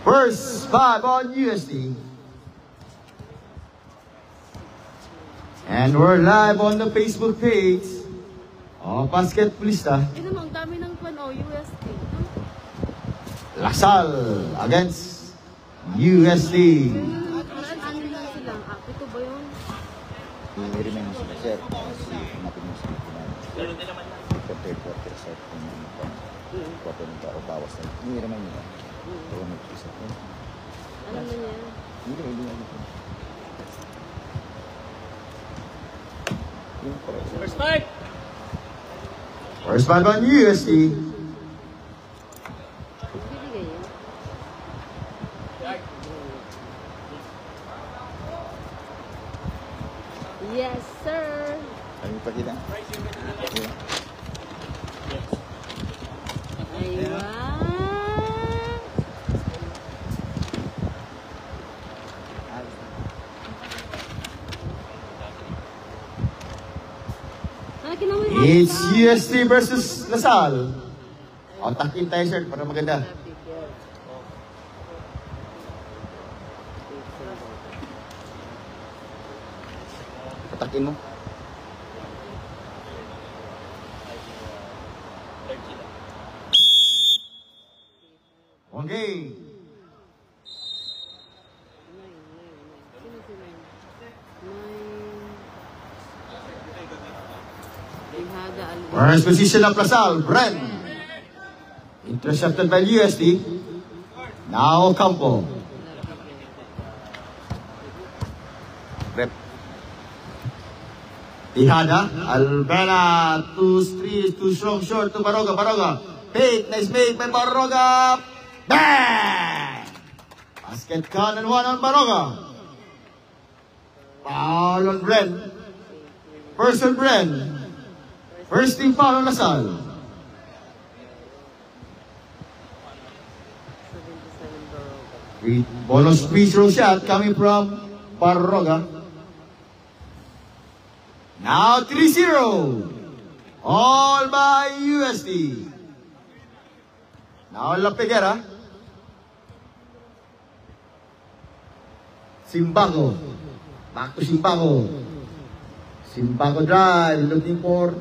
First 5 on USD. And we're live on the Facebook page of Basketballista. Ito mo, ang dami ng USD. Lasal against USD. Ano lang sila? Ito ba yun? I-remind mo sila, sir. Hanapin mo sila. Lalo din naman lang. Quarter set. Quarter ng tao, bawas na. I-remind mo lang. Huwag mag-isa. Alam na niya. Hindi na. First five! First 5 on USD. Bibigay yun. Yes, sir! Ano yung pakita? Aywa! It's USD versus Lasal. O, takin tayo, sir, para maganda. Patakin mo. Okay. First position of Lasal, Bren. Intercepted by USD. Now Campo. Rep. Tihada, Albena, 2-3, too strong, short to Baroga. Fake, nice fake by Baroga. Bang! Basket count and 1 on Baroga. Foul on Bren. First on Bren. First team foul on Lasal. Bonus free throw shot coming from Baroga. Now 3-0. All by USD. Now La Peguera. Simbago. Back to Simbago. Simbago drive. Looking for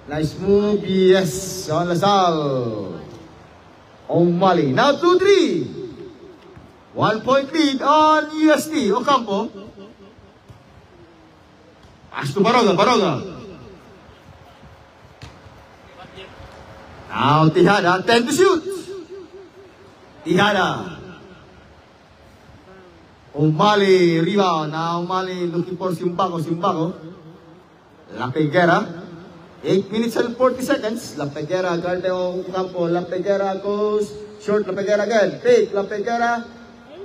nice move. Yes. On Lasal. O'Malley. Now 2-3. 1 point lead on USD. Ocampo. Pass to Baroga. Now Tihada, 10 to shoot. Tihada. O'Malley, rebound. Now O'Malley looking for Simbago. La Peguera. 8 minutes and 40 seconds. La Peguera, guard Ocampo. La Peguera goes short. La Peguera again. Fake. La Peguera.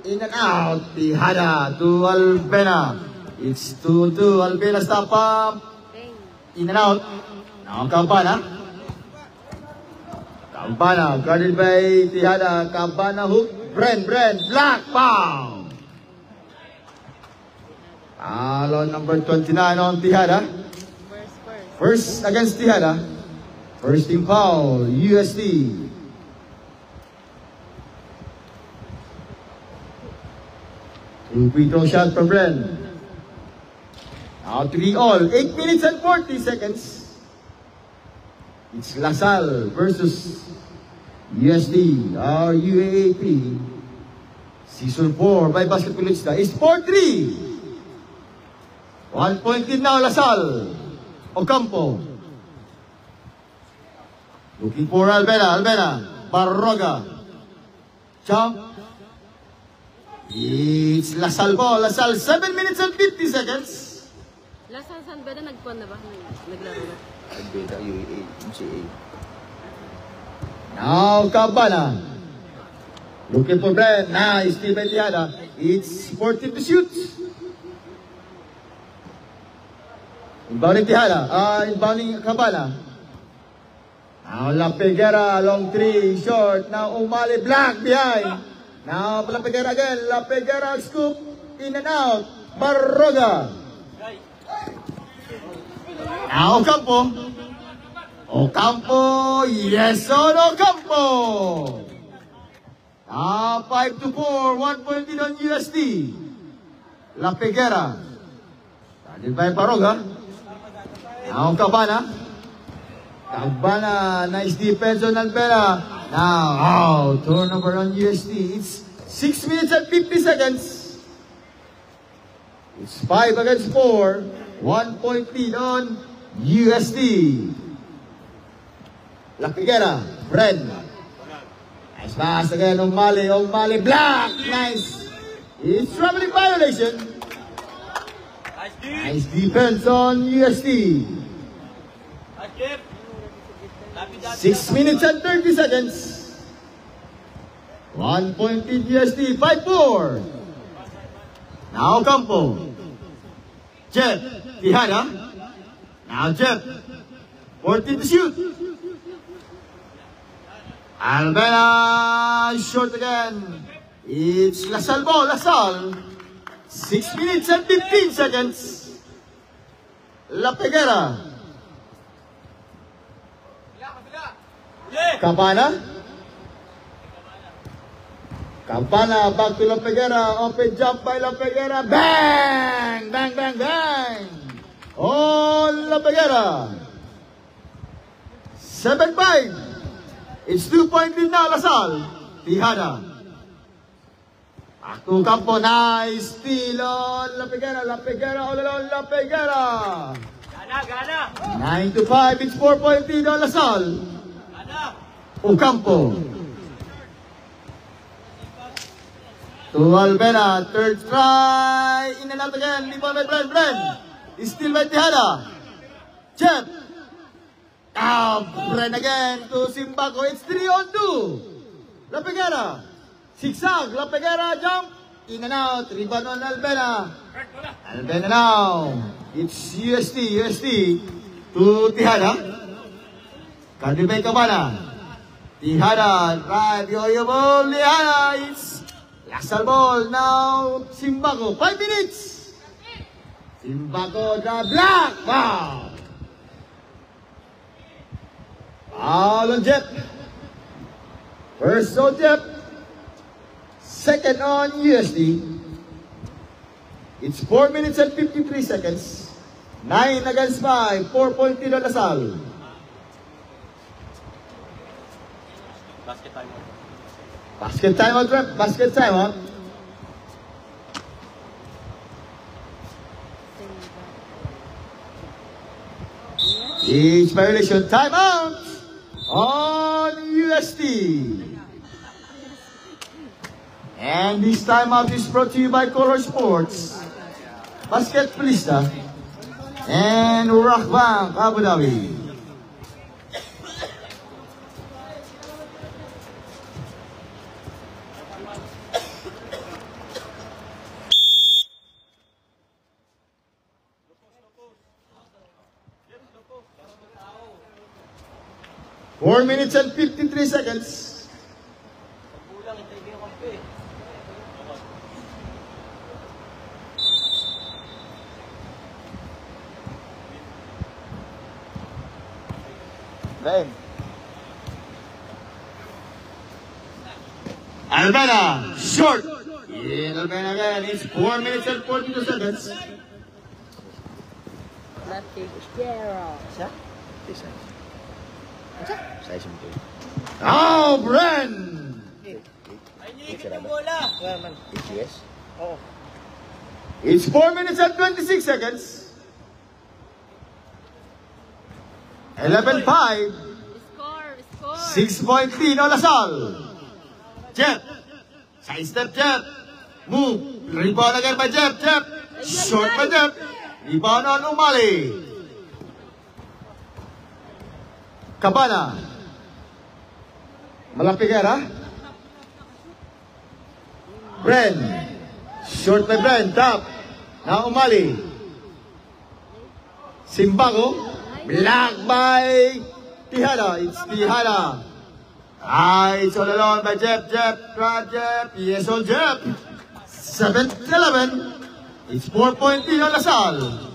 In and out. Tihada to Albena. It's 2-2. Albena stop up. In and out. Now Campana. Guarded by Tihada. Campana hook. Bren. Black foul. Foul on number 29 on Tihada. First against Tihada. First team foul. USD. Free throw shot from Bren. Now 3-all. 8 minutes and 40 seconds. It's Lasal versus USD. Our UAAP. Season 4 by Basketballista is 4-3. 1 point lead now Lasal. Ocampo. Looking for Albena. Baroga. Jump. It's Lasal ball. Lasal 7 minutes and 50 seconds. Lasal San Beda nagpuan na ba? Naglaro na. Albeda, UAA, MCA. Now Campana. Looking for Bren. Nice. Steven Tihada. It's 14 to shoot. Inbounding Tihada. Inbounding Campana. Now La Peguera. Long 3. Short. Now O'Malley. Black behind. Now La Peguera again. La Peguera scoop. In and out. Baroga. Now Ocampo. Yes on Ocampo. 5-4, 1 point lead on USD. La Peguera. Started by Parog, ha? Now, Cabana. Cabana, nice defense on Alvera. Now, turnover on USD. It's 6 minutes and 50 seconds. It's 5 against 4. 1 point lead on USD. La Peguera, Bren. Nice pass again, O'Malley, Black, nice. It's traveling violation. Nice defense on USD. 6 minutes and 30 seconds. 1 point lead USD, 5-4. Now Campo. Jeff, Tihana. Now Jeff. 14 to shoot. Alvera short again. It's Lasal ball, Lasal. 6 minutes and 15 seconds. La Peguera. Cabana. Cabana back to La Peguera. Open jump by La Peguera. Bang! Bang, bang, bang! Oh, La Peguera. 7-5. It's 2 point lead now, Lasal. Tihada. Back to Campo. Nice steal on La Peguera. La Peguera all alone. La Peguera. Gana. 9-5. It's 4 point lead on Lasal. Ocampo. To Alvera. Third try. In and out again. Leave on by Bren. Is still by Tihada. Jeff. Bren again to Simbaco. It's 3-on-2. La Peguera. Zigzag. La Peguera jump. In and out. Rebound on Alvera. Alvera now. It's USD to Tihada. Kadibay Cabana. Tihada. Drive. Yo ball. Tihada. It's Lasal ball. Now Simbaco. 5 minutes. Simbaco the Black. Wow. Alon Jep. First on Jep. Second on USD. It's 4 minutes and 53 seconds. 9 against 5. 4 point lead on Lasal. Basket time out, rep. Basket time out. Each violation timeout on USD. And this timeout is brought to you by Color Sports, Basket Pelista, and Rockbank Abu Dhabi. Four minutes and 53 seconds. Bren. Alvera, short. Yeah, Alvera again. It's 4 minutes and 42 seconds. La Peguera. Siya? Siya. Size mo ito. Now, Bren. AGS? Oo. It's 4 minutes and 26 seconds. 11-5. Score. 6 point lead on Lasal. Jeff. Side step, Jeff. Move. Rebound again by Jeff. Short by Jeff. Rebound on O'Malley. Cabana. La Peguera. Bren. Short by Bren. Top. Now O'Malley. Simbaco. Black by Tihada. It's Tihada. It's all alone by Jeff. Try Jeff. Yes, all Jeff. 7-11. It's 4 point lead on Lasal.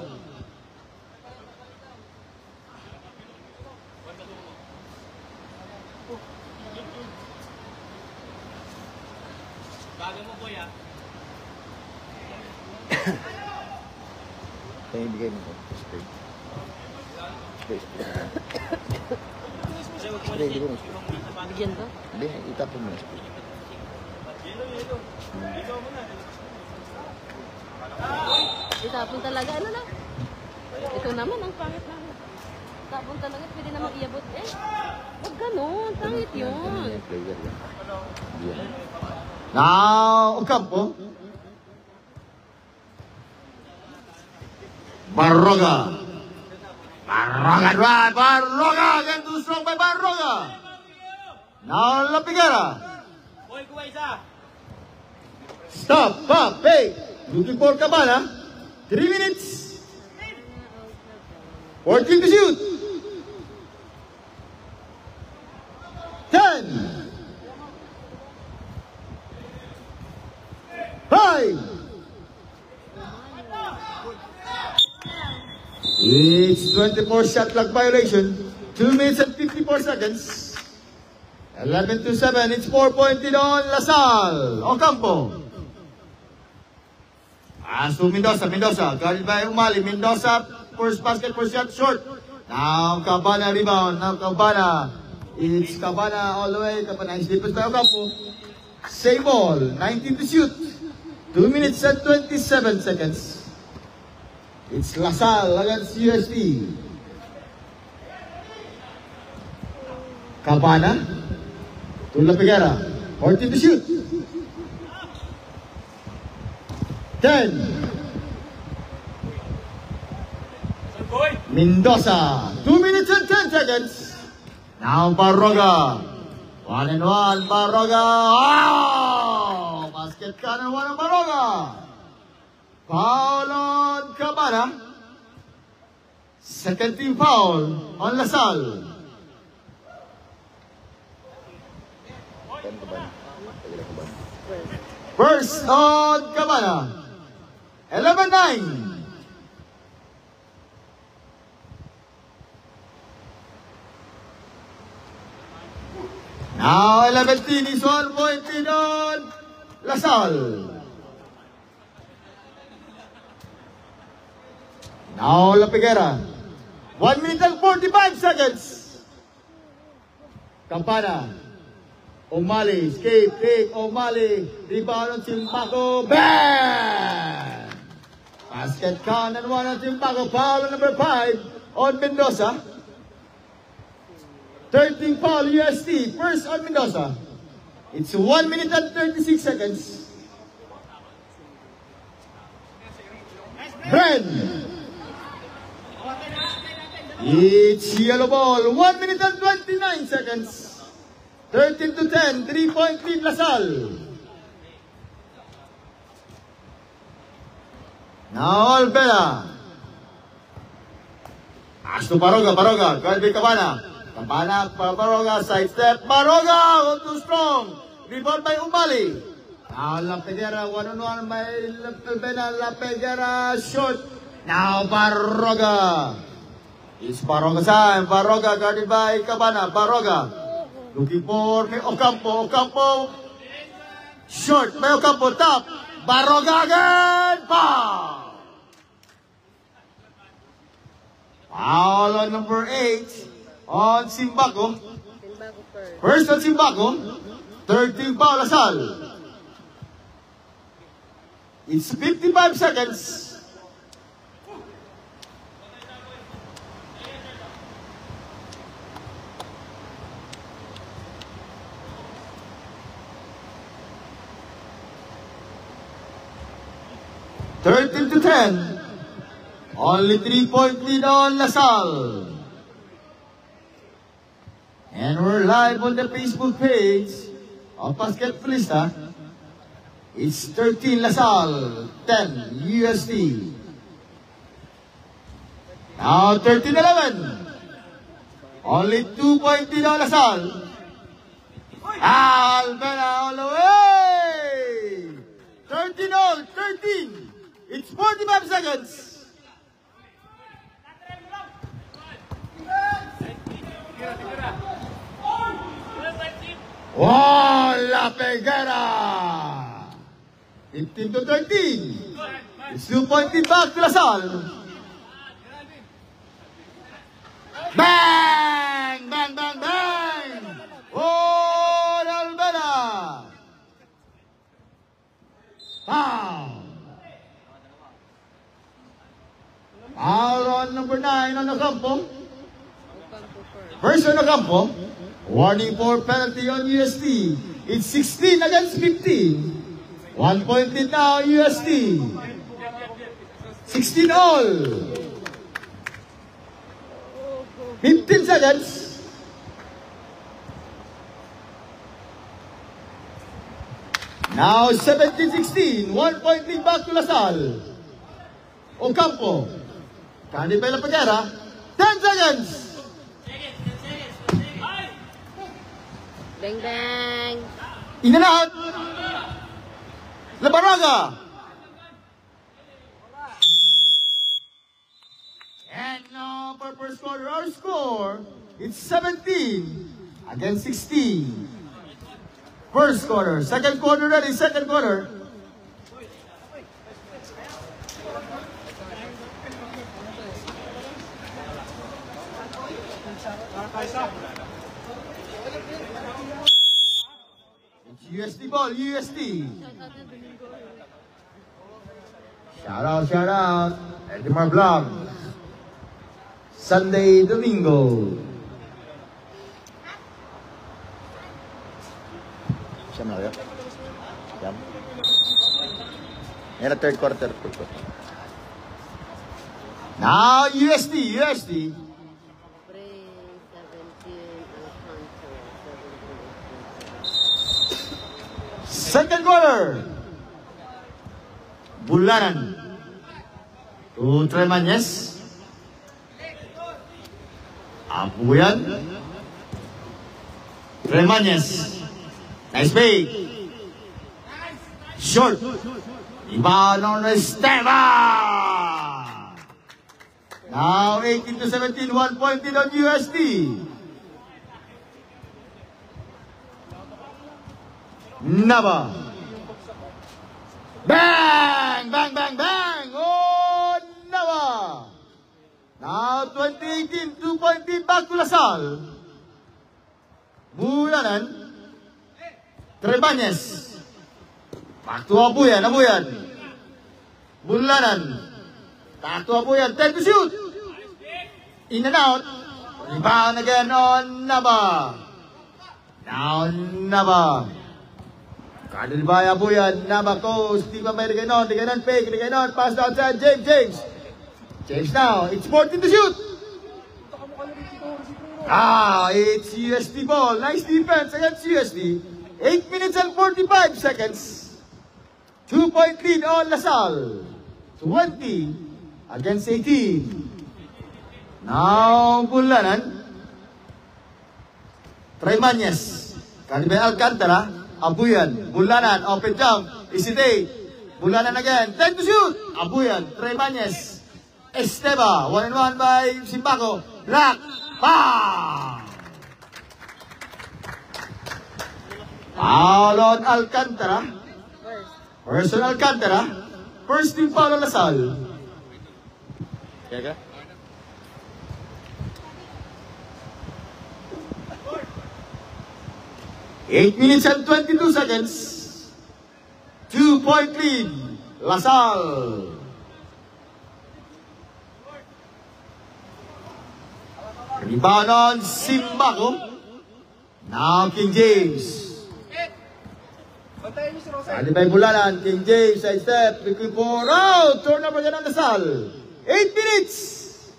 Kaya ibigay mo ko. Spray. Spray. Spray, ibigay mo spray. Bigyan ba? Hindi, itapon mo na spray. Itapon talaga, ano na? Ito naman, ang pangit namin. Itapon talaga, pwede naman iabot. Eh, huwag ganun, pangit yun. Player yan. Hindi yan. Now, Ocampo. Barroga. Barroga, right? Barroga, again too strong by Barroga. Now, La Figuera. Stop, pop, hey. Looking for Cabana. 3 minutes. 14 to shoot. 10. 5. It's 24 shot clock violation. 2 minutes and 54 seconds. 11 to 7. It's 4-point lead on Lasal. Ocampo. As to Mendoza. Guarded by Umali. Mendoza, first basket, first shot, short. Now Cabana rebound. Now Cabana. It's Cabana all the way. Cabana is defense by Ocampo. Same ball. 19 to shoot. 2 minutes and 27 seconds. It's LaSalle against USD. Cabana to La Figuera. 14 to shoot. 10. Mendoza. 2 minutes and 10 seconds. Now Barroga. 1 and 1. Barroga. Oh! Basket cannon 1 on Barroga. Foul on Cabana. Second team foul on LaSalle. Kan Cabana. Pagila Cabana. First on Cabana. 11-9. Now 11 is 1 point lead on LaSalle. Now La Figuera. 1 minute and 45 seconds. Campana. Umali. Escape. Kick. Umali. Rebound on Timpaco. Bang! Basket count and 1 on Timpaco. Foul on number 5 on Mendoza. 13 foul USD. First on Mendoza. It's 1 minute and 36 seconds. Bren. It's yellow ball. 1 minute and 29 seconds. 13 to 10. 3-point lead LaSalle. Now Alvela. Pass to Barroga. Barroga. Guard by Cabana. Cabana. Barroga. Side step. Barroga. Too strong. Rebound by Umali. Now La Figuera. 1-on-1 by Alvela. La Figuera. Short. Now Barroga. It's Barroga time. Barroga guarded by Cabana. Barroga. Looking for Ocampo. Ocampo. Short by Ocampo. Top. Barroga again. Foul. Foul on number 8 on Simbaco. First on Simbaco. 13 foul LaSalle. It's 55 seconds. Thirteen to 10. Only 3-point lead on LaSalle. And we're live on the Facebook page of Basketballista. It's 13 LaSalle, 10 USD. Now 13-11. Only 2-point lead on LaSalle. Alvela all the way. 13 all, 13. It's 45 seconds. Oh, La Figuera. 15 to 13. It's 2-point lead back to Lasal. Bang! Bang, bang, bang! Oh, Alvera! Foul! Foul on number 9 on Ocampo. First on Ocampo. Warning for penalty on UST. It's 16 against 15. 1 point lead now, UST. 16 all. 15 seconds. Now 17-16. 1 point lead back to Lasal. Ocampo. Candy La Peguera. 10 seconds. Bang, bang. In and out. Labaraga. And now for first quarter, our score, it's 17 against 16. First quarter. Second quarter ready, second quarter. It's USD ball, USD. Shout out. Edmar Blanc. Sunday, Domingo. Siyam na kayo? Siyam? Yan na third quarter. Now, USD. Pre, 17, Alfonso, 17. Second quarter. Bulanan. To Tremanyes. Apuyan. Tremanyes. Nice bait. Short. Rebound on Esteban. Now 18-17, 1 point lead on USD. Nava. Bang! Bang, bang, bang! Oh, Nava! Now 2018, 2 point lead back to Lasal. Bulanan. Tremanyes. Back to Abuyan. Bulanan. Back to Abuyan. 10 to shoot. In and out. Rebound again on Nava. Now Nava. Guarded by Abuyan. Nava goes. Di pa may Riganon. Fake. Riganon. Pass outside. James. James now. It's 14 to shoot. It's USD ball. Nice defense against USD. 8 minutes and 45 seconds. 2 point lead on Lasal. 20 against 18. Now Bulanan. Tremanyes. Candy Alcantara. Abuyan. Bulanan. Open jump. Isite. Bulanan again. 10 to shoot. Abuyan. Tremanyes. Esteba. 1-1 by Simbaco. Black. Bang! Foul on Alcantara. First on Alcantara. First team foul on Lasal. Kaya ka? Eight minutes and 22 seconds. 2 point lead. Lasal. Rebound on Simbaco. Now King James. Sali by Bulanan. King James side step. Looking for out. Turnover again on Lasal. 8 minutes.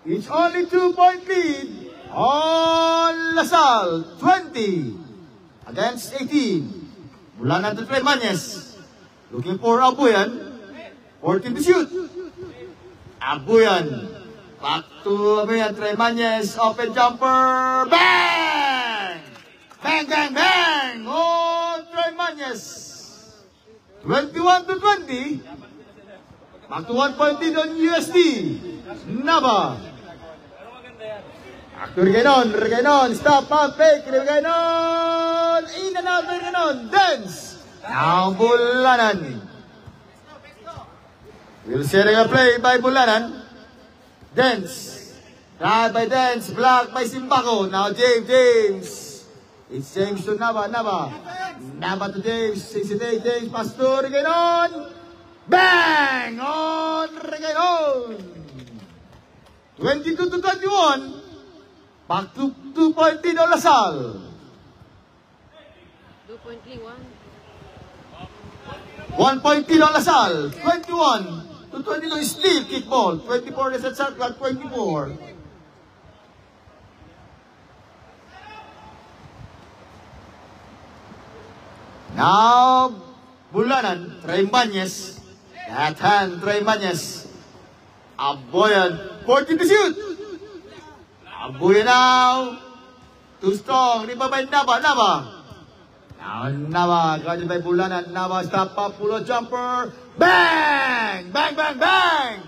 It's only 2 point lead on Lasal. 20 against 18. Bulanan to Tremanyes. Looking for Abuyan. 14 to shoot. Abuyan. Back to Tremanyes, open jumper, bang! Bang, bang, bang! Oh, Tremanyes. 21 to 20. Back to 1 point lead on USD. Nava. Back to Riganon, stop, pump, fake, Riganon. In and out, Riganon, dance. Now Bulanan. We'll see a play by Bulanan. Dance. Right by Dance. Blocked by Simbaco. Now James. It's James to Nava. Nava to James. 68 James. Pass to Reganon. Bang! On Reganon. 22 to 21. Back to 2-point lead on Lasal. 1-point lead on Lasal. 21 to 22 still kickball. 24 is at shot clock. 24. Now Bulanan. Traimbanyes. That hand Traimbanyes. Aboyan. 40 to shoot. Aboyan now. Too strong. Riba by Nava. Now Nava, guarded by Bulanan. Nava stop up, pull a jumper. Bang! Bang!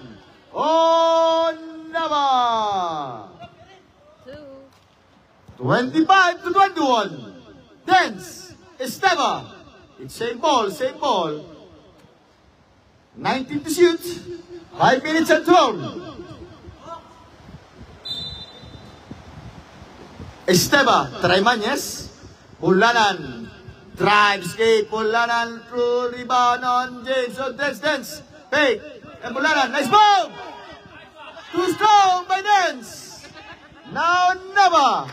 Oh, Nava! 25 to 21. Dance. Esteva. It's same ball. 19 to shoot. 5 minutes and 12. Esteva. Traimbanyes. Bulanan. Drive, escape, Bulanan through rebound on James. So Dance. Fake. And Bulanan, nice move! Too strong by Dance. Now Nava.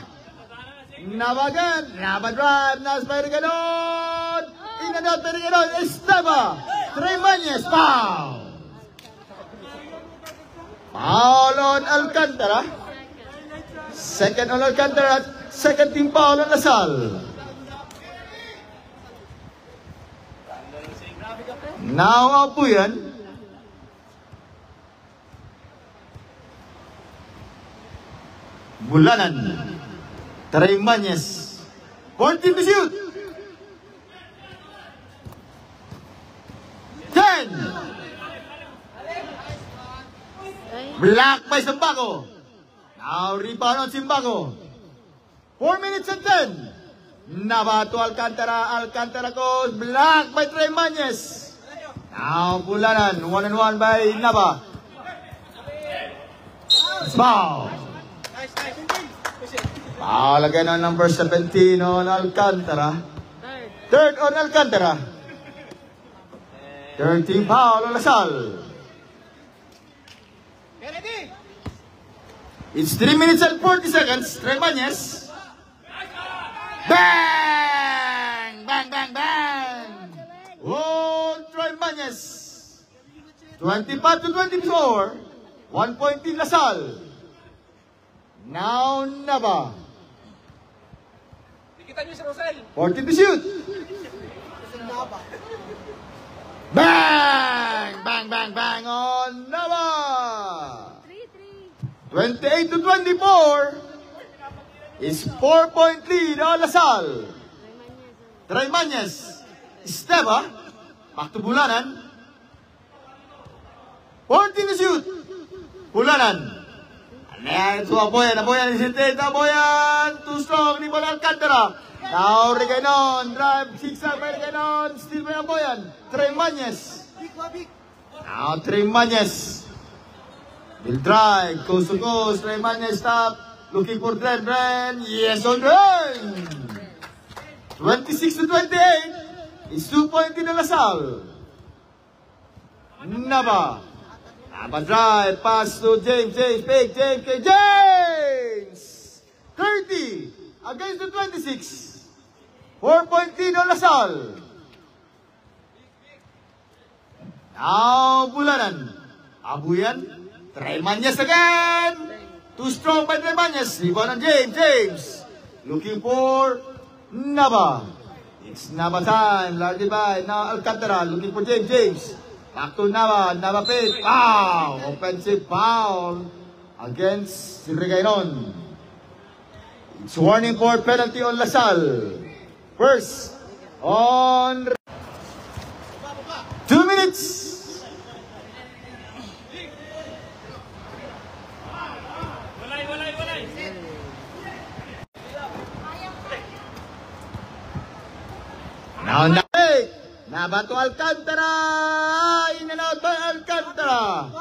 Nava again. Nava drive. Nas by Reganon. In and out by Reganon. Esteva. Traimbanyes. Foul. Foul on Alcantara. Second on Alcantara. Second team foul on Lasal. Now po yan. Bulanan. Traimbanyes. 14 to shoot. 10. Block by Simbaco. Now rebound on Simbaco. 4 minutes and 10. Nava to Alcantara. Alcantara goes. Block by Traimbanyes. Now Bulanan, 1-on-1 by Nava. Foul. Foul again on number 17 on Alcantara. Third on Alcantara. 13 foul on Lasal. It's 3 minutes and 40 seconds. Traimbanyes. Bang! Oh, Traimbanyes. 25 to 24. 1-point in Lasal. Now Nava. 40 to shoot. Bang on Nava. 28 to 24. Is 4-point lead on Lasal. Traimbanyes. Esteva. Back to Bulanan. 14 to shoot. Bulanan. Ayan, to Aboyan. Aboyan is intent. Aboyan. Too strong. Ni Bola Alcantara. Now Reganon. Drive. Zigzag by Reganon. Still by Aboyan. Traimbanyes. Now Traimbanyes. Will drive. Coast to coast. Traimbanyes stop. Looking for Dren. Yes, on Dren. 26 to 28. It's 2-point in Lasal. Nava. Nava drive. Pass to James. Fake. James. 30 against the 26. 4-point in Lasal. Now Bulanan. Abuyan. Traimbanyes again. Too strong by Traimbanyes. Rebound on James. Looking for Nava. It's Nava time. Largely by now Alcantara. Looking for James. Back to Nava. Nava paid. Foul. Offensive foul against Reganon. It's warning for penalty on Lasal. First on 2 minutes. Now, Nabato Alcantara! In and out by Alcantara!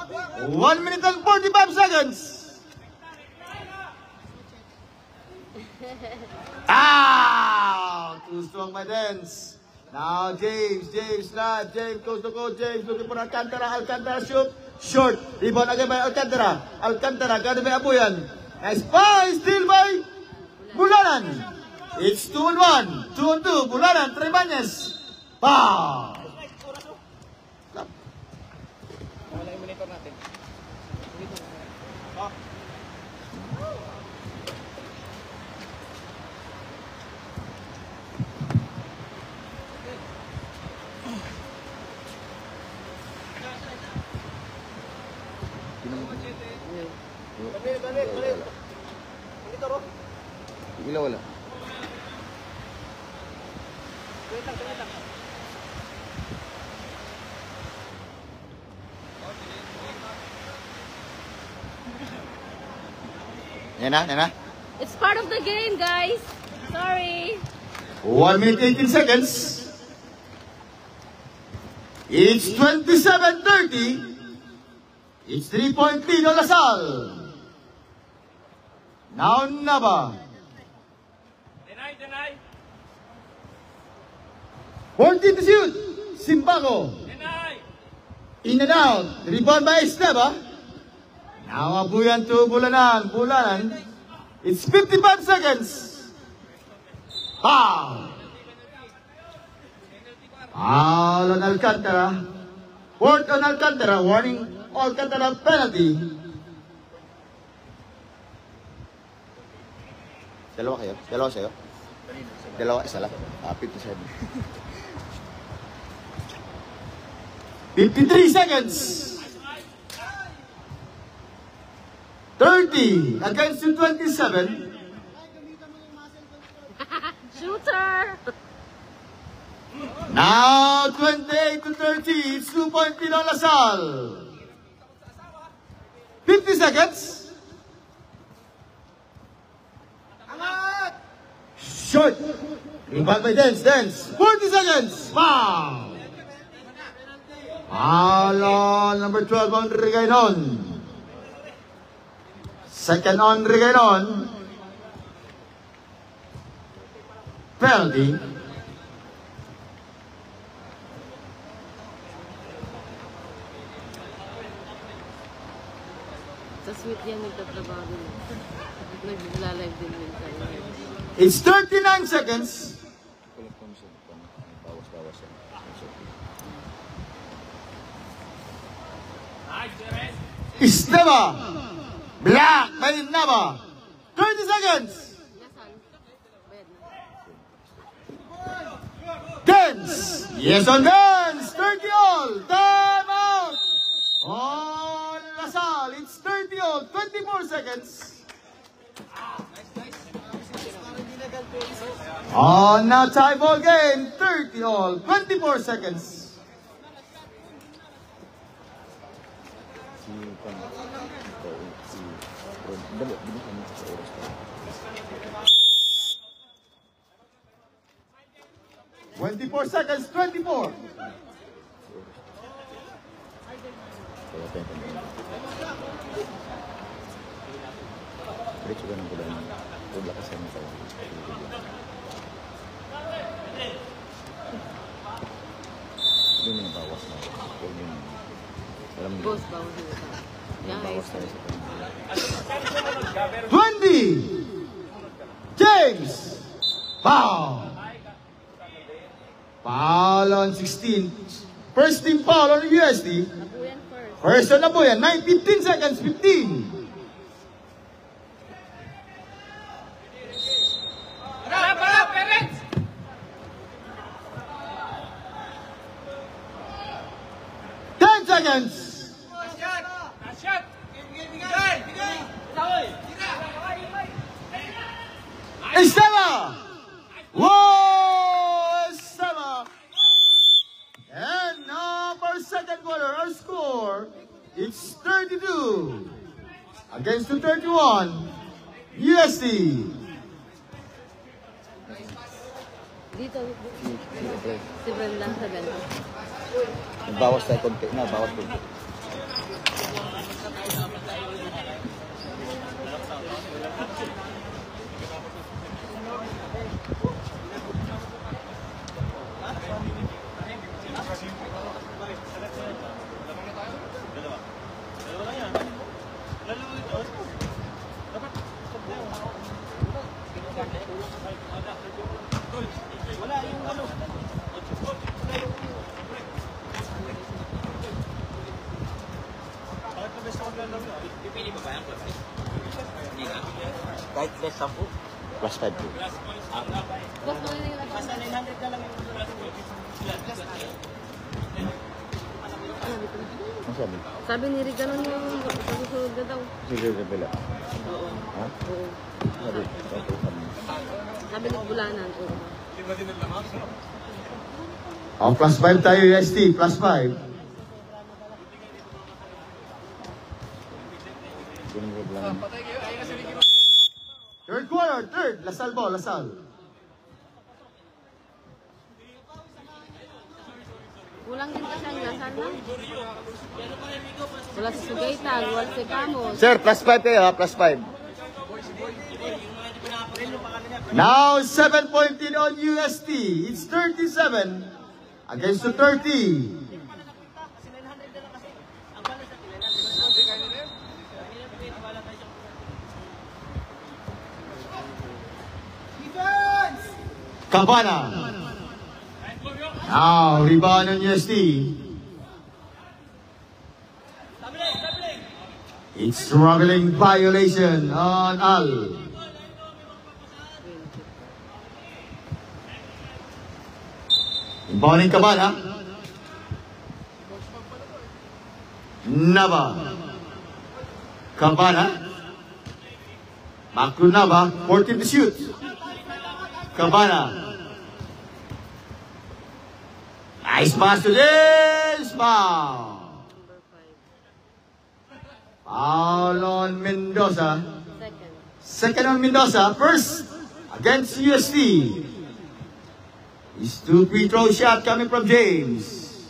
1 minute and 45 seconds! Too strong by Dens. Now James drive, James goes to goal, James looking for Alcantara, Alcantara shoot, short, rebound again by Alcantara, Alcantara, guarded by Abuyan, nice pass, still by Bulanan, it's 2-on-1, 2-on-2, Bulanan, Trebañez, pow! Wala yung monitor natin. Ilaw wala. Wait lang. Yan na. It's part of the game, guys. Sorry. 1 minute 18 seconds. It's 27-30. It's 3-point lead on Lasal. Now Nava. Deny. 14 to shoot. Simbago. Deny. In and out. Rebound by Esteva. Now Abuyan to Bulanan. Bulanan. It's 55 seconds. Foul. Foul on Alcantara. Fourth on Alcantara. Warning Alcantara penalty. Dalawa kayo? Dalawa sa'yo? Dalawa, isa lang. 57. 53 seconds. 30 against 27. Shooter. Now 28 to 30. It's 2-point lead on Lasal. 50 seconds. Short. Rebound by Dens. 40 seconds. Foul. Foul on number 12 on Rigainon. Second on Rigainon. Penalty. Sa sweet yan nagtatrabaho din. Nagla-live din minsan. It's 39 seconds. Bawas yan. Esteva. Black by Nava. 30 seconds. Nasaan? Bayad na. Dens. Yes on Dens. 30 all. Time out. On Lasal. It's 30 all. 24 seconds. On now tie ball game. 30 all. 24 seconds. Dali kami sa oras pa. 24 seconds. 24. Kaya tayo kami. Diretso ka ng bulan. Huwag lakas kami sa hindi mo bawas na. Huwag mo alam mo. Boss, bawal din ito. Bawas tayo sa kanya. 20. James. Foul. Foul on 16. First team foul on the USD. Abuyan first. First on Abuyan. 15 seconds. 15. Parents! 10 seconds. Shot! Esteva. Whoa! Esteva. And now for second quarter, our score, it's 32 against 31 USD. Dito. Siyempre. Si Brenda sa ganito. Bawas tayo konti na, bawas konti. Kahit less 10. Plus 5 po. Boss, mga na yung Basta 900 na lang yung Ano sabi? Sabi ni Rick, ganun yung susunod na daw. Sige, Rebela. Oo. Ha? Oo. Sabi, sabi. Sabi ni Bulanan. Oo. Oh, plus 5 tayo, UST. Plus 5. Ganun ko lang. Third quarter, third. Lasal ball, Lasal. Kulang din kasi ang lasan na. Wala si Sugaytag, wala si Camus. Sir, plus 5 kayo ha, plus 5. Now, 7 point lead on UST. It's 37 against the 30. Cabana. Now, rebound on UST. It's struggling violation on Al. Inbounding Cabana. Nava. Cabana. Back to Nava. 14 to shoot. Cabana. Nice pass to this. Foul. Foul on Mendoza. Second. Second on Mendoza. First against UST. His 2 free throw shot coming from James.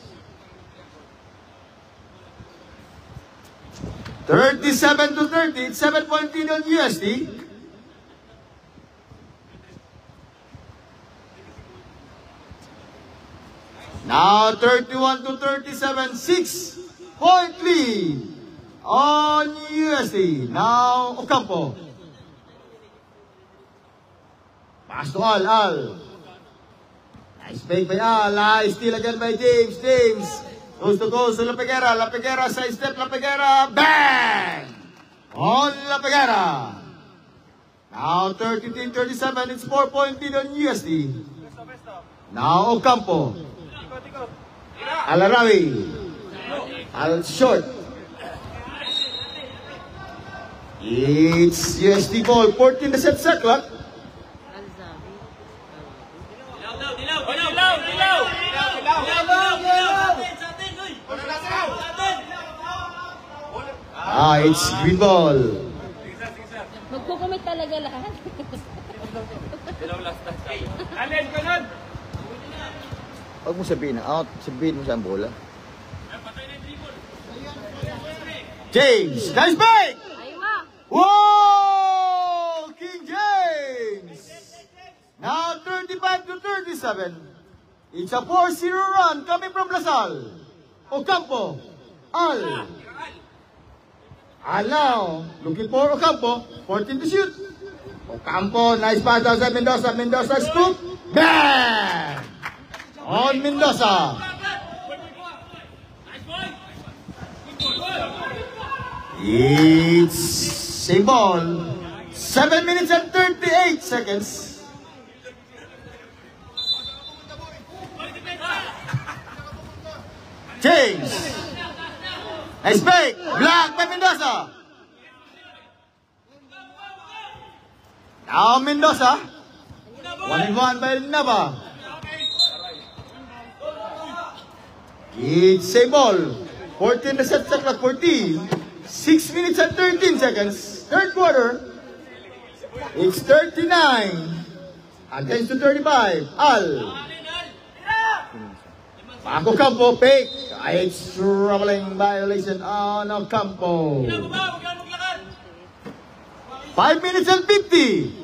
37 to 30. It's 7 point lead on UST. Now 31 to 37. 6 point lead on UST. Now Ocampo. Pass to Al. Nice fake by Al. Nice steal again by James. James goes to La Peguera. La Peguera side step. La Peguera. Bang! On La Peguera. Now 33-37. It's 4 point lead on UST. Now Ocampo. Alarawi. Al short. It's UST ball. 14 to set clock. Alzabi. It's green ball. Magkukumit talaga lahat. Alin ka nun? Huwag mo sabihin na out, sabihin mo saan bola. James. Nice break. Aywa. Whoa! King James. Now 35 to 37. It's a 4-0 run coming from Lasal. Ocampo. Al. Al now. Looking for Ocampo. 14 to shoot. Ocampo. Nice pass outside Mendoza. Mendoza scoop. Bang! On Mendoza. It's same ball. 7 minutes and 38 seconds. James. Nice break. Block by Mendoza. Now Mendoza. 1-1 by Nava. It's same ball. 14 to set clock. 14. 6 minutes and 13 seconds. Third quarter. It's 39 Against to 35. Al. Paco Campo, fake. It's troubling violation on Ocampo. 5 minutes and 50.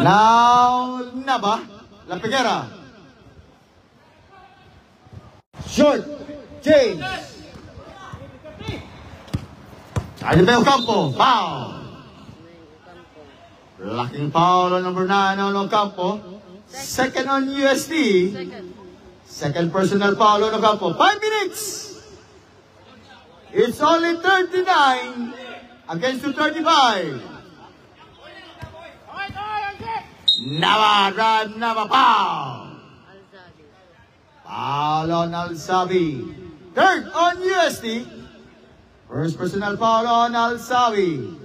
Now, Nava, La Peguera. Short, James. Adibel Ocampo, foul. Lacking foul on number 9 on Ocampo. Second on USD. Second personal foul on Ocampo. 5 minutes. It's only 39 against 35. Nava, drive, Nava, foul. Foul on Al-Sabi. Third on USD. First personal foul on Al-Sabi.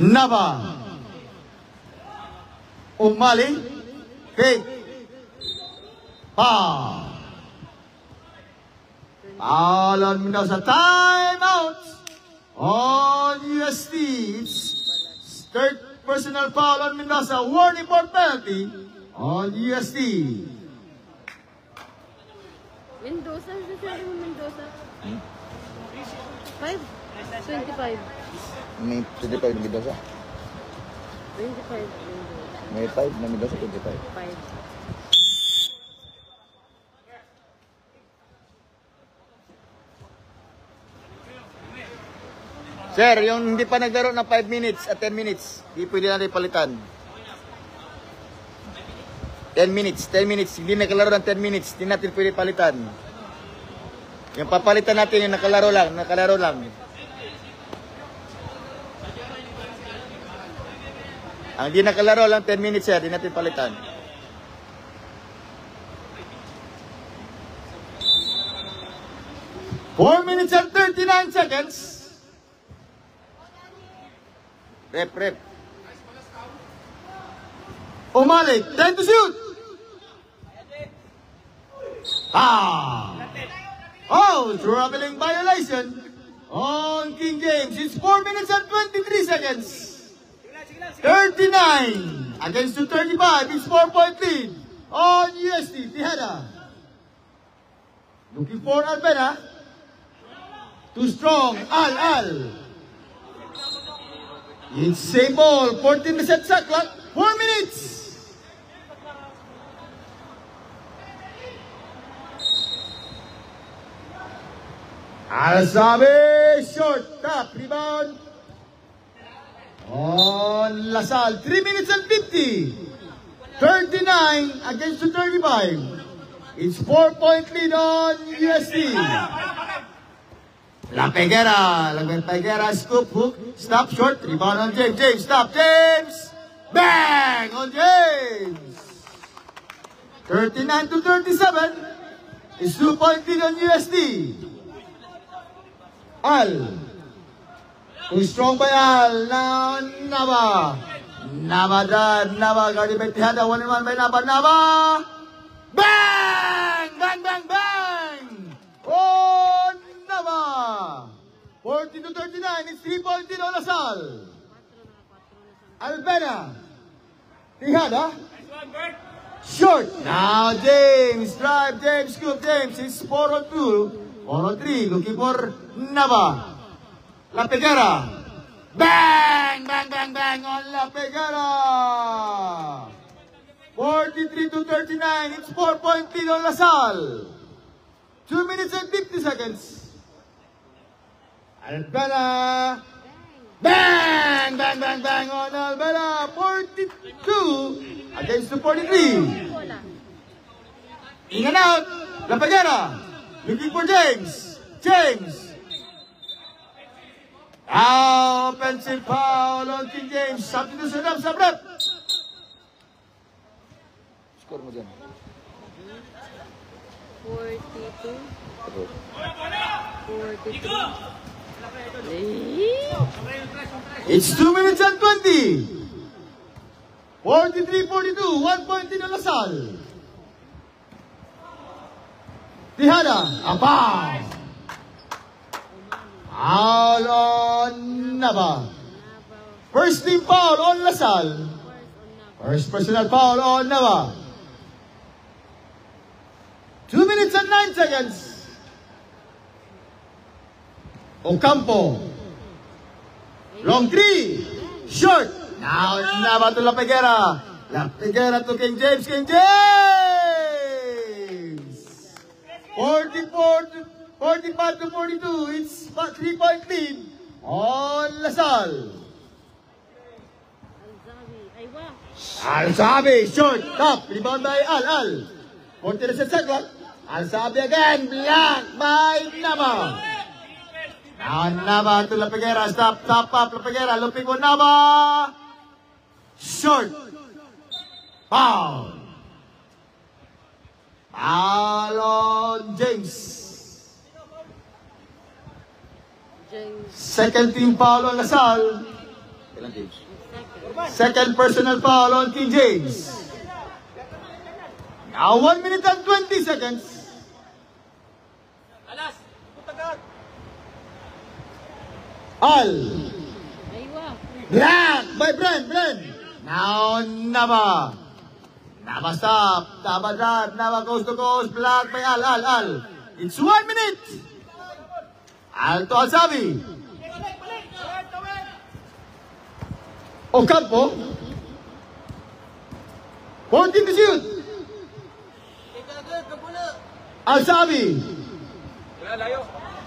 Nava. Umali. Fake. Foul. Foul on Mendoza. Timeout on USD. It's third personal foul on Mendoza. Warning for penalty on USD. Mendoza, sasabi mo Mendoza? 5? 25. May 25 na Mendoza. 25 Mendoza. May 5 na Mendoza, 25. 5. Sir, yung hindi pa naglaro ng 5 minutes at 10 minutes, hindi pwede natin palitan. 10 minutes, hindi nakalaro ng 10 minutes, hindi natin pwede palitan. Yung papalitan natin yung nakalaro lang. Ang di nakalaro lang 10 minutes sir, hindi natin palitan. Four minutes and 39 seconds. Rep. Umali, 10 to shoot. Oh, troubling violation on King James. It's 4 minutes and 23 seconds. 39 against 35. It's 4-point lead on USD. Tejeda. Looking for Albena. Too strong. Al. It's same ball. 14 set shot clock. 4 minutes. Al-Sabi, short, top, rebound on Lasal, 3 minutes and 50, 39 against 35, it's 4-point lead on USD. La Peguera, scoop, hook, stop, short, rebound on James, stop, James, bang on James, 39 to 37, it's 2-point lead on USD. Al. Too strong by Al. Now Nava. Nava. Guarded by Tejeda. 1-1 by Nava. Bang! Oh, Nava. 40 to 39. It's 3-point lead on Lasal. Albena. Tejeda. Short. Now James. Drive. James. Scoop. James. It's 4-on-2. 4-on-3, looking for Nava. La Peguera. Bang on La Peguera. 43 to 39. It's 4-point lead on Lasal. 2 minutes and 50 seconds. Albena. Bang on Albena. 42 against the 43. In and out. La Peguera. Looking for James. Offensive foul on King James. Substitution up, sub-rep. Score mo dyan. 42. It's 2 minutes and 20. 43-42. 1-point in Lasal. Tejeda, a foul. Foul on Nava. First team foul on Lasal. First personal foul on Nava. 2 minutes and 9 seconds. Ocampo. Long three. Short. Now Nava to La Peguera. La Peguera to King James. King James. 45 to 42. It's 3-point lead on Lasal. Al-Sabi, short, top, rebound by Al. 40 seconds. Al-Sabi again, block by Nava. Now Nava to La Peguera, stop up, La Peguera, looking for Nava. Short. Foul. Foul on James. Second team foul on Lasal. Kailan James? Second personal foul on King James. Now 1 minute and 20 seconds. Alas! Putagat! Al. Aywa. Black by Brent. Now Nava. Nava stop. Nava drive. Nava coast to coast. Black by Al. It's 1 minute. Al to Al-Sabi. Ocampo. 14 to shoot. Al-Sabi.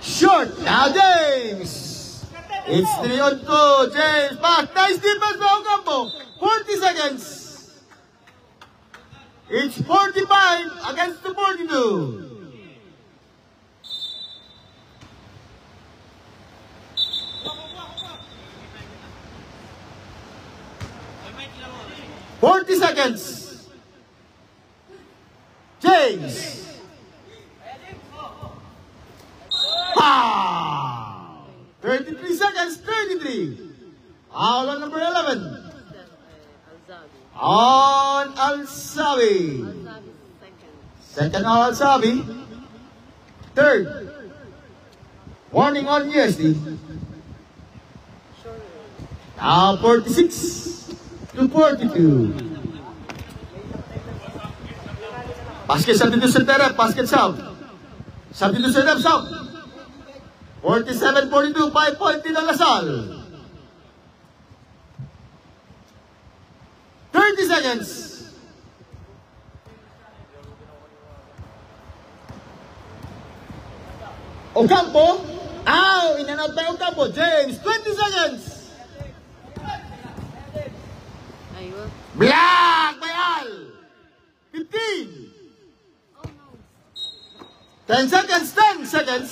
Short. Now James. It's 3 on 2. James back. Nice defense by Ocampo. 40 seconds. It's 45 against the 42. Seconds. James. Foul. 33 seconds. 33. Foul on number 11. On Al-Sabi. Second on Al-Sabi. Third. Warning on USD. Now 46 to 42. Basket substitution Terep, basket sub. Substitution Terep, sub. 47-42, 5-point lead ang Lasal. 30 seconds. Ocampo. Ow! In and out by Ocampo. James, 20 seconds. Aywa. Black by Al. 15. 10 seconds, 10 seconds.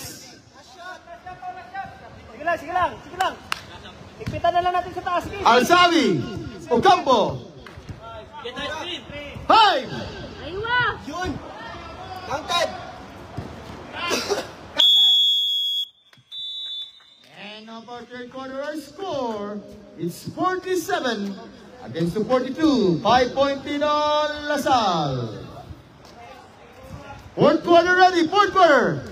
Sige lang. Ikpitan na lang natin sa taas. Al-Sabi. Ocampo. Get ice cream. 5. Aywa. Yun. Counted. And of our third quarter, our score, it's 47 against the 42. 5-point lead on Lasal. Fourth quarter ready, fourth quarter.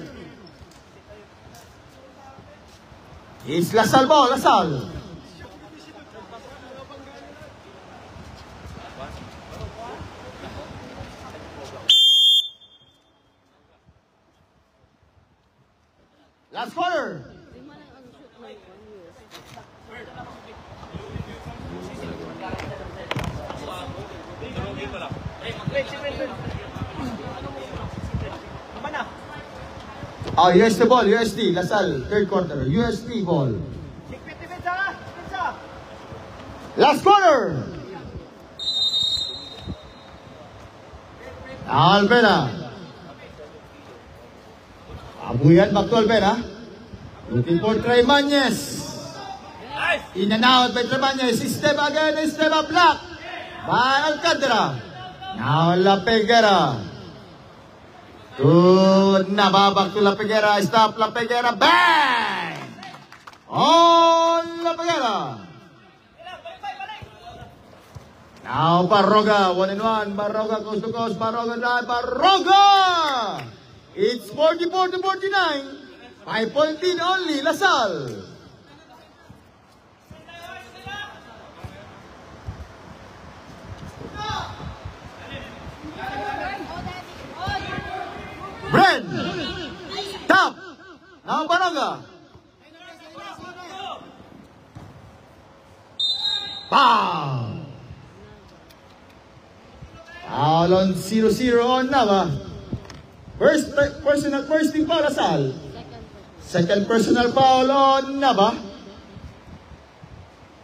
It's Lasal ball, Lasal. Last quarter. Lima lang ang shoot ng US. USD ball, USD, Lasal, third quarter, USD ball. Last quarter. Alvera. Abuyan back to Alvera. Looking for Trey Mañez. In and out by Trey Mañez. Step again, step up block by Alcantara. Now La Peguera. Good. Nababak to La Peguera. Stop La Peguera. Bang! On La Peguera. Now Barroga. 1-1. Barroga coast to coast. Barroga drive. Barroga! It's 44 to 49. 5 point lead only, Lasal. Bren. Tap. Now Baroga. Bam. Foul on 0-0 on Nava. First team foul, Lasal. Second personal foul on Nava.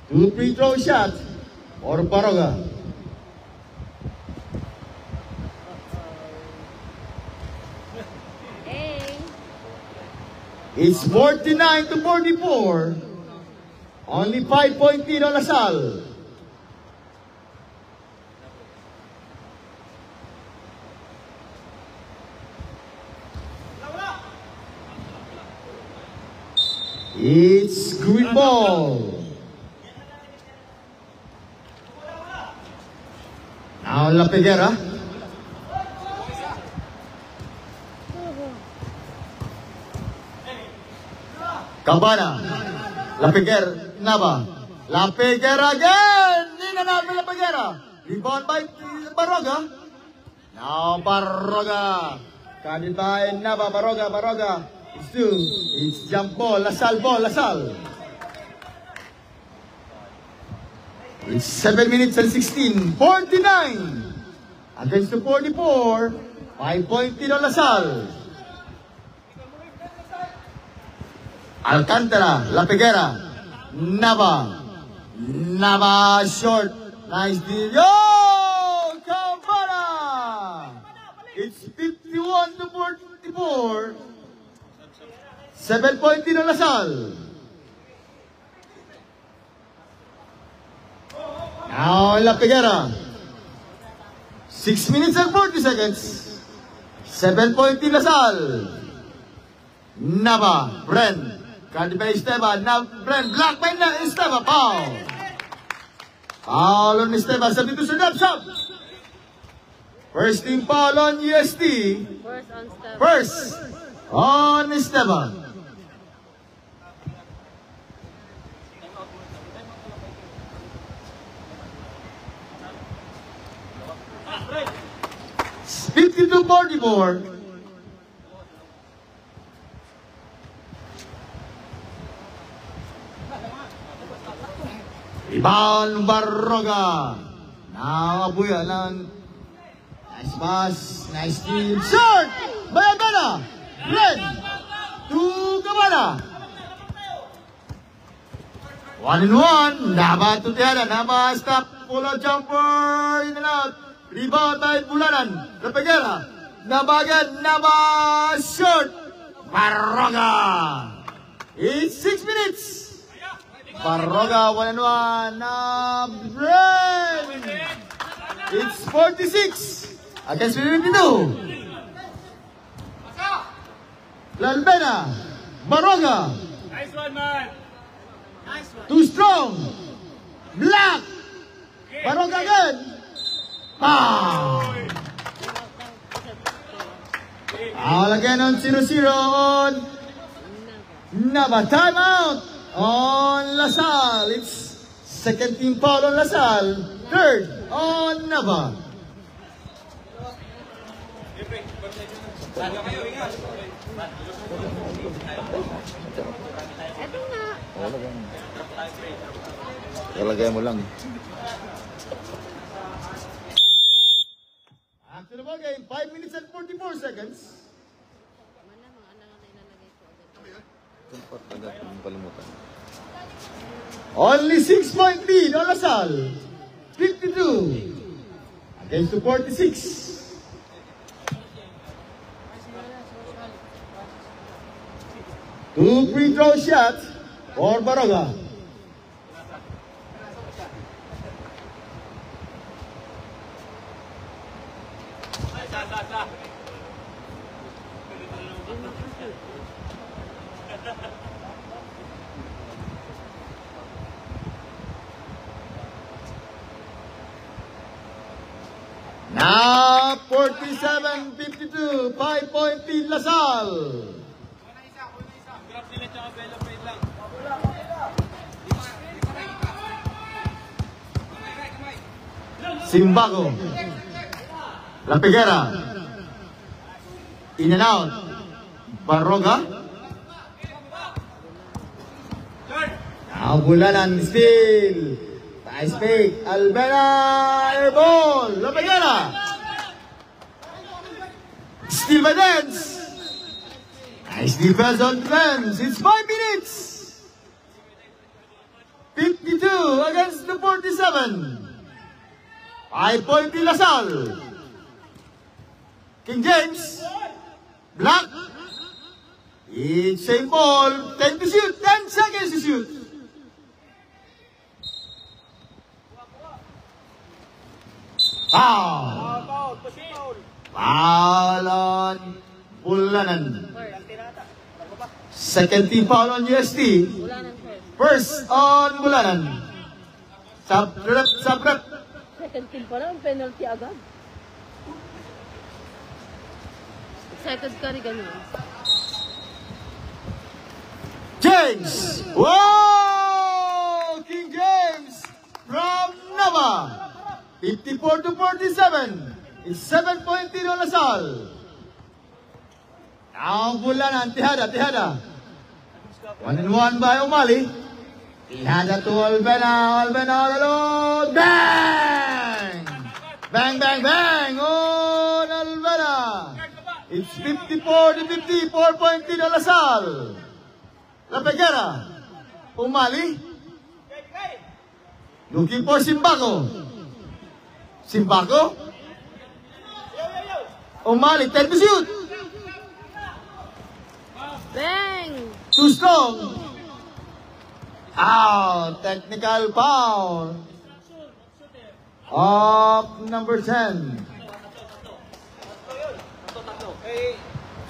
2 free throw shots for Baroga. Hey. It's 49-44. Only 5 point lead on Lasal. It's green ball. Now La Peguera. Cabana. La Peguera. Nava. La Peguera again. Ninanap La Peguera. Rebound by Baroga. Now Baroga. Carried by Nava. Baroga. It's 2. It's jump ball. Lasal. It's 7 minutes and 16. 49 against the 44. 5 point lead on Lasal. Alcantara, La Peguera, Nava short. Nice deal. Yo! Cabana! It's 51-44. 7 point lead on Lasal. Now La Peguera. 6 minutes and 40 seconds. 7 point lead Lasal. Nava, Bren. Carried by Esteban. Now Bren, blocked by Esteban. Foul. Foul on Esteban. Substitution up, shot. First team foul on UST. First on Esteban. It's 52-44. Rebound Baroga. Now Abuya lang. Nice pass. Nice steal. Short! Bayagana. Red. To Cabana. 1-1. Nava to Tiara. Nava stop. Pull-out jumper. In and out. Rebound by Bulanan. La Peguera. Nava again. Nava short. Baroga. It's 6 minutes. Baroga 1-1. Bren. It's 46 against 52. Lalbena. Baroga. Nice one, man. Nice one. Too strong. Black. Baroga again. Foul again on 0-0 on Nava. Timeout on Lasal. It's second team foul on Lasal. Third on Nava. Eto nga. Talagay mo lang. After the ball game, 5 minutes and 44 seconds. Malamang ang nga ilalagay ko agad. Tempat agad yung kalimutan. Only 6 point lead on Lasal. 52 against the 46. Two free throw shots for Baroga. Now 47-52, 5 point lead Lasal. Simbaco. La Peguera. In and out. Barroga. Now Bulanan still. Nice fake. Albena. Airball. La Peguera. Still by Dance. Nice defense on defense. It's 5 minutes. 52 against the 47. 5-point to Lasal. King James. Black. It's same ball. 10 to shoot. 10 seconds to shoot. Foul. Foul on Bulanan. Second team foul on UST. Bulanan first. First on Bulanan. Sub-rep, sub-rep. Second team pa lang, penalty agad. Excited ka rin ganun. James! Whoa! King James from Nava. 54 to 47. It's 7-point lead on Lasal. Now Bulanan, Tihada, Tihada. 1-1 by Umali. Tihada to Albena, Albena all alone. Bang! Bang, bang, bang on Albena. It's 54 to 50, 4-point lead on Lasal. La Peguera. Umali. Looking for Simbaco. Simbaco. Umali, 10 to shoot. Bang! Too strong. Out. Technical foul. Of number 10.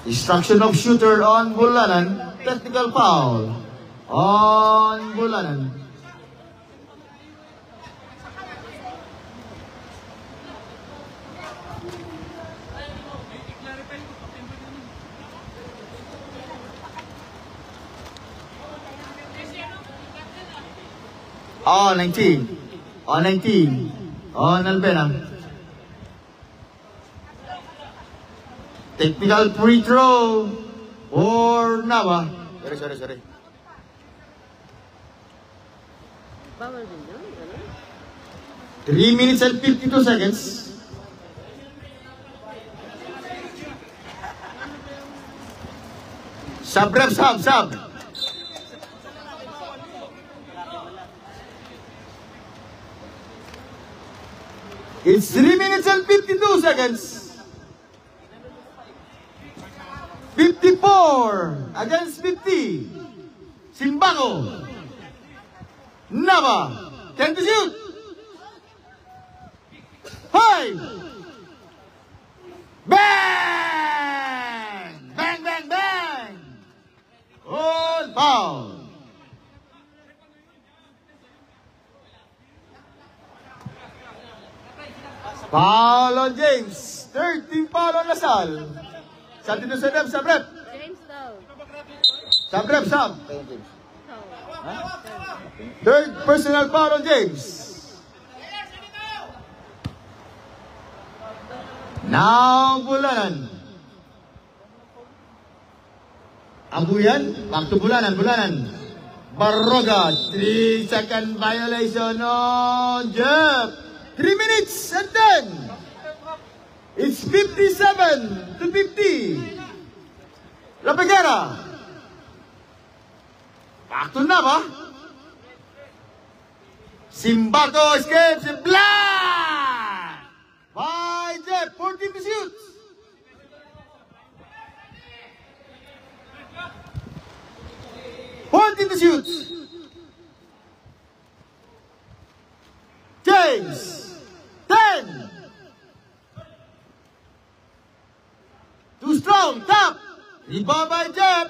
Destruction of shooter on Bulanan. Technical foul on Bulanan. On 19. On 19. On Albena. Technical free throw for Nava. Sorry. Bawal din yun, ano? 3 minutes and 52 seconds. Sub-rep, sub. It's 3 minutes and 52 seconds. 54 against 50. Simbaco. Nava. 10 to shoot. 5. Bang! Bang, bang, bang! All foul. Foul on James. 13 foul on Lasal. Sa dito sa rep, sub-rep. James daw. Sub-rep, sub. Kayo, James. Ha? Third personal foul on James. Now, Bulanan. Abuyan. Back to Bulanan. Barroga. 3-second violation on Jeff. 3 minutes and 10. It's 57 to 50. La Peguera. Back to Nava. Simbaco escapes and black. By Jeff. 14 to shoot. James. 10. Too strong. Tap. Rebound by Jeff.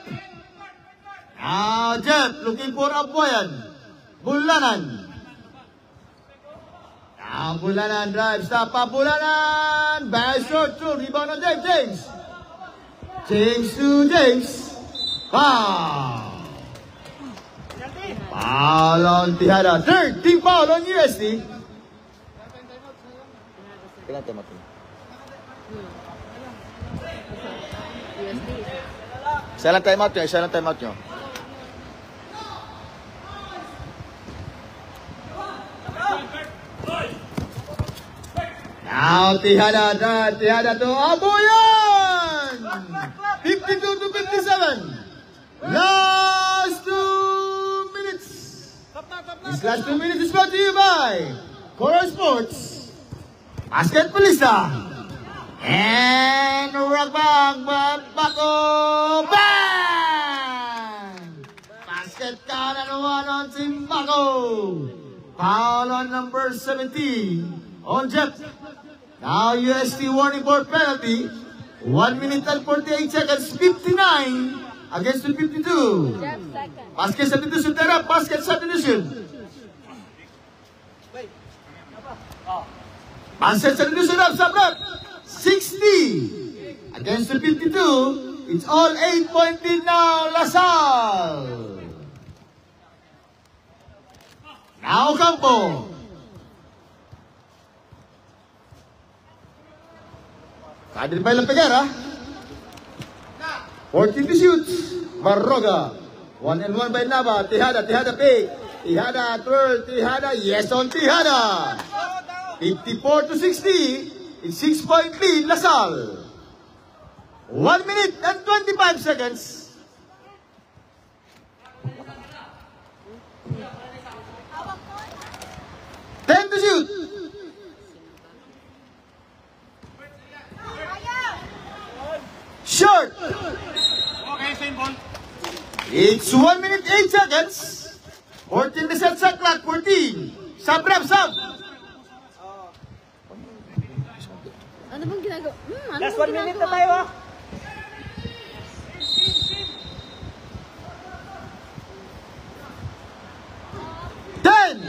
Now Jeff looking for Abuyan. Bulanan. Now Bulanan drive. Stop up Bulanan. Back short through. Rebound on James. James to James. Foul. Foul on Tihada. Third team foul on USD. Kailan time out nyo? USD. Isa lang time out nyo, isa lang time out nyo. Now, Tihada to Aboyan! 52 to 57. Last 2 minutes. This last 2 minutes is brought to you by Coral Sports, Basketballista, and Ragbang Bako Bang! Basket count and one on Team Bako. Foul on number 17 on Jeff. Now UST warning board penalty. 1 minute and 48 seconds. 59 against the 52. Jeff second. Basket substitution there. Basket substitution. Basket substitution up. Sub up. 60 against the 52. It's all 8-point lead now. LaSalle. Now Campo. Kadir pa ilang Pegara. 14 to shoot. Barroga. 1 and 1 by Nava. Tihada pay. Tihada twirl. Tihada. Yes on Tihada. 54 to 60. It's 6-point lead. LaSalle. 1 minute and 25 seconds. Ten to shoot. Short. Okay, same ball. It's 1 minute 8 seconds. 14 to set sa clock. 14. Sub rep, sub. Ano bang ginagawa? Ano Last bang 1 minute na ginagawa? tayo, ah. 10.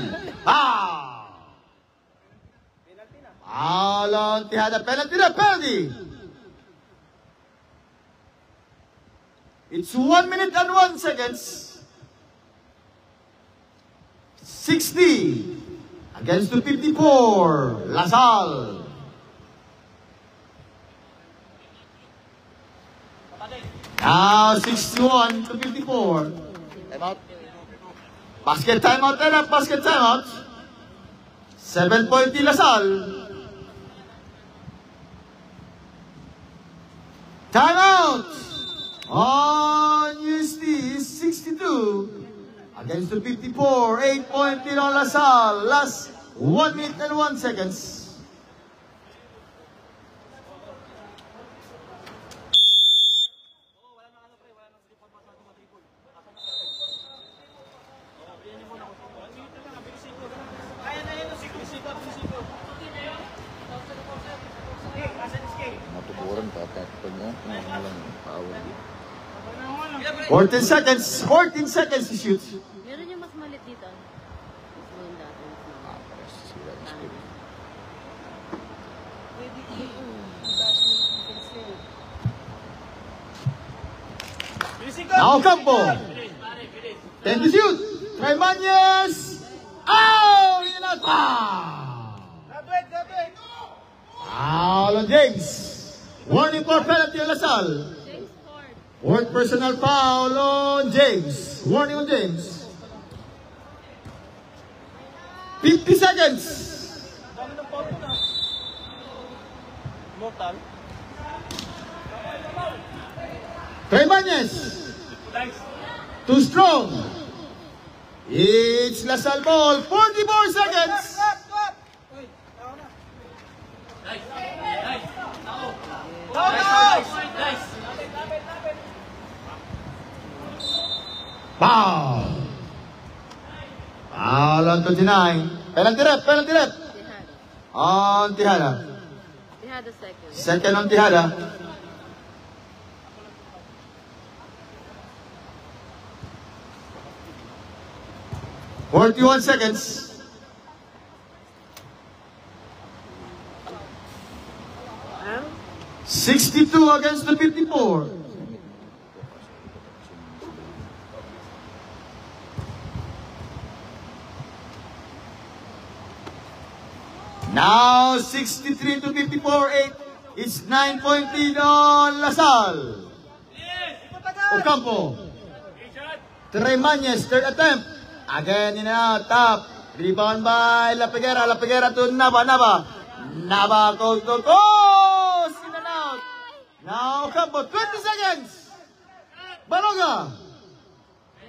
Alon Tihada. Penalty na. Penalty. It's 1 minute and 1 seconds. 60 against the 54. LaSalle. Now 61 to 54. Time out. Basket timeout na. Basket timeout. 7-point LaSalle. Timeout. On UST is 62 against the 54. 8-point lead on LaSalle. Last 1 minute and 1 seconds. Matuburan pa. Ito nyo. Lang paawal. 14 seconds. 14 seconds to shoot. Meron yung mas malit dito. Mas maganda. Pares sila ng speed. Now Campo. 10 to shoot. Tremanyes. Oh! Yun na pa! Alon James. Warning for penalty on LaSalle. James Ford. Fourth personal foul on James. Warning on James. 50 seconds. Mortal. Tremanyes. Too strong. It's LaSalle ball. 44 seconds. Foul. Foul on 29. Penalty rep. Penalty rep. Tihada. On Tihada. Tihada second. Second on Tihada. "41 seconds. And 62 against the 54. Now 63 to 54, 8. It's 9-point lead on Lasal. Ocampo. Tremañez, third attempt. Again, in and out, top. Rebound by La Peguera. La Peguera to Nava. Nava goes to goes. In and out. Now Ocampo, 20 seconds. Baroga.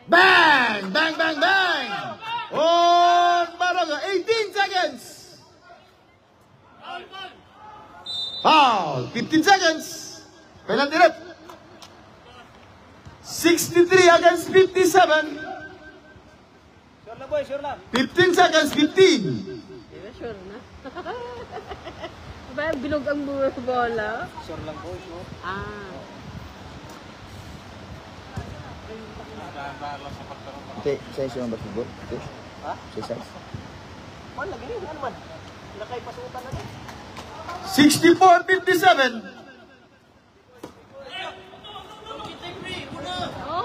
Bang! Bang, bang, bang! On Baroga, 18 seconds. Foul, 15 seconds. Penalty rep. 63 against 57. Sure lang boy, sure lang. 15 seconds, 15. Di ba, sure na? Ba, bilog ang bola? Sure lang boy, sure. Ah. Ito, size yung basketball. Ito. Ha? Size. Man, lagi rin. Ano man? Nakay pasukan na rin. 64-57.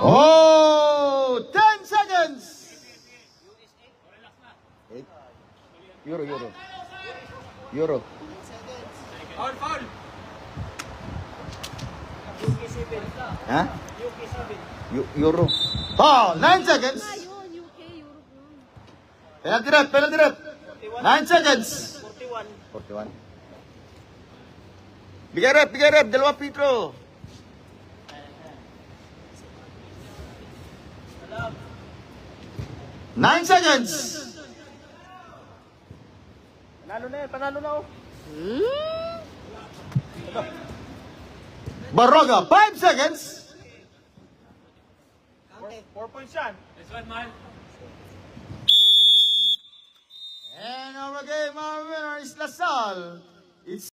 Oh! Oh, 10 seconds. 8. Euro. UK7. Ha? UK7. Euro. Foul, 9 seconds. Ah, yun, UK, Europe yun. Penalty rep. 9 seconds. 41. 41. Bigay rep, dalawa Petro. Nine seconds. Panalo na oh. Baroga, 5 seconds. 4 points yan. And our game, our winner is Lasal. It's